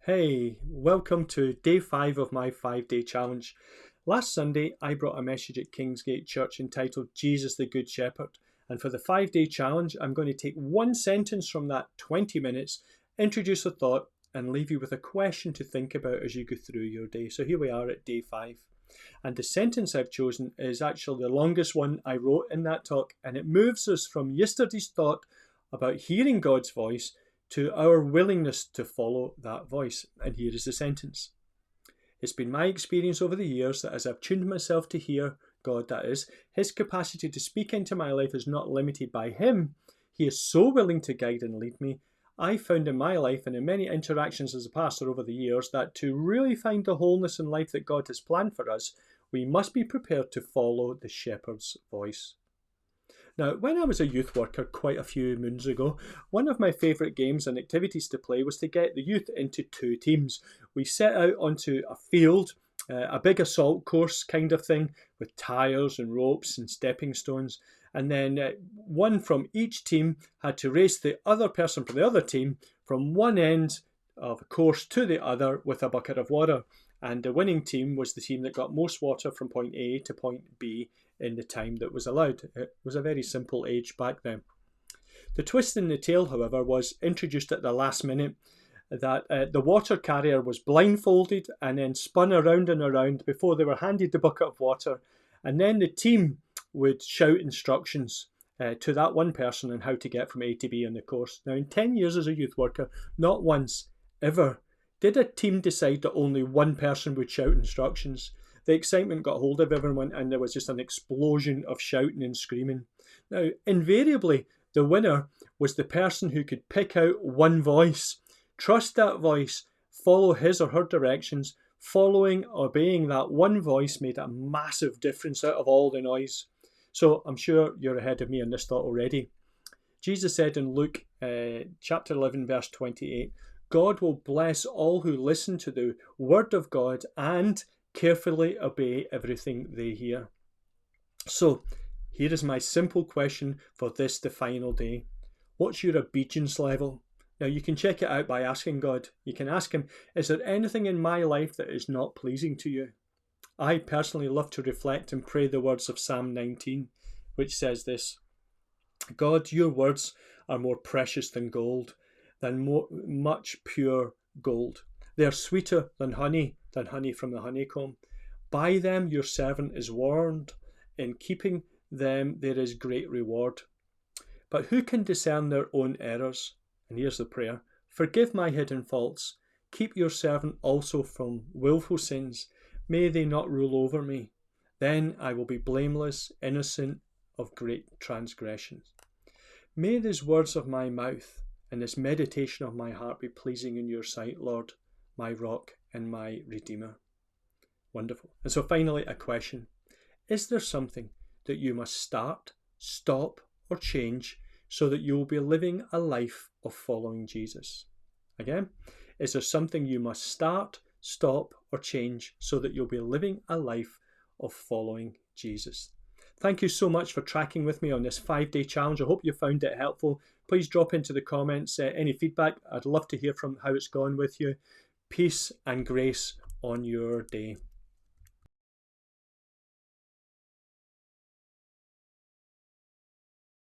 Hey, welcome to day 5 of my 5-day challenge. Last Sunday, I brought a message at KingsGate Church entitled Jesus the Good Shepherd. And for the 5-day challenge, I'm going to take one sentence from that 20 minutes, introduce a thought, and leave you with a question to think about as you go through your day. So here we are at day 5. And the sentence I've chosen is actually the longest one I wrote in that talk, and it moves us from yesterday's thought about hearing God's voice to our willingness to follow that voice. And here is the sentence. It's been my experience over the years that as I've tuned myself to hear God, that is, His capacity to speak into my life is not limited by Him. He is so willing to guide and lead me. I found in my life and in many interactions as a pastor over the years that to really find the wholeness in life that God has planned for us, we must be prepared to follow the shepherd's voice. Now, when I was a youth worker quite a few moons ago, one of my favourite games and activities to play was to get the youth into 2 teams. We set out onto a field, a big assault course kind of thing, with tyres and ropes and stepping stones. And then one from each team had to race the other person from the other team from one end of a course to the other with a bucket of water. And the winning team was the team that got most water from point A to point B in the time that was allowed. It was a very simple age back then. The twist in the tale, however, was introduced at the last minute, that the water carrier was blindfolded and then spun around and around before they were handed the bucket of water, and then the team would shout instructions to that one person on how to get from A to B on the course. Now, in 10 years as a youth worker, not once, ever, did a team decide that only one person would shout instructions. The excitement got hold of everyone and there was just an explosion of shouting and screaming. Now, invariably, the winner was the person who could pick out one voice, trust that voice, follow his or her directions. Following, obeying that one voice made a massive difference out of all the noise. So I'm sure you're ahead of me on this thought already. Jesus said in Luke chapter 11, verse 28, God will bless all who listen to the word of God and carefully obey everything they hear. So here is my simple question for this, the final day. What's your obedience level? Now you can check it out by asking God. You can ask Him, is there anything in my life that is not pleasing to you? I personally love to reflect and pray the words of Psalm 19, which says this: God, your words are more precious than gold, much pure gold. They are sweeter than honey from the honeycomb. By them your servant is warned. In keeping them there is great reward. But who can discern their own errors? And here's the prayer. Forgive my hidden faults. Keep your servant also from willful sins. May they not rule over me. Then I will be blameless, innocent of great transgressions. May these words of my mouth and this meditation of my heart be pleasing in your sight, Lord, my rock and my redeemer. Wonderful. And so finally, a question. Is there something that you must start, stop, or change so that you will be living a life of following Jesus? Again, is there something you must start, stop, or change so that you'll be living a life of following Jesus? Thank you so much for tracking with me on this 5-day challenge. I hope you found it helpful. Please drop into the comments any feedback. I'd love to hear from how it's gone with you. Peace and grace on your day.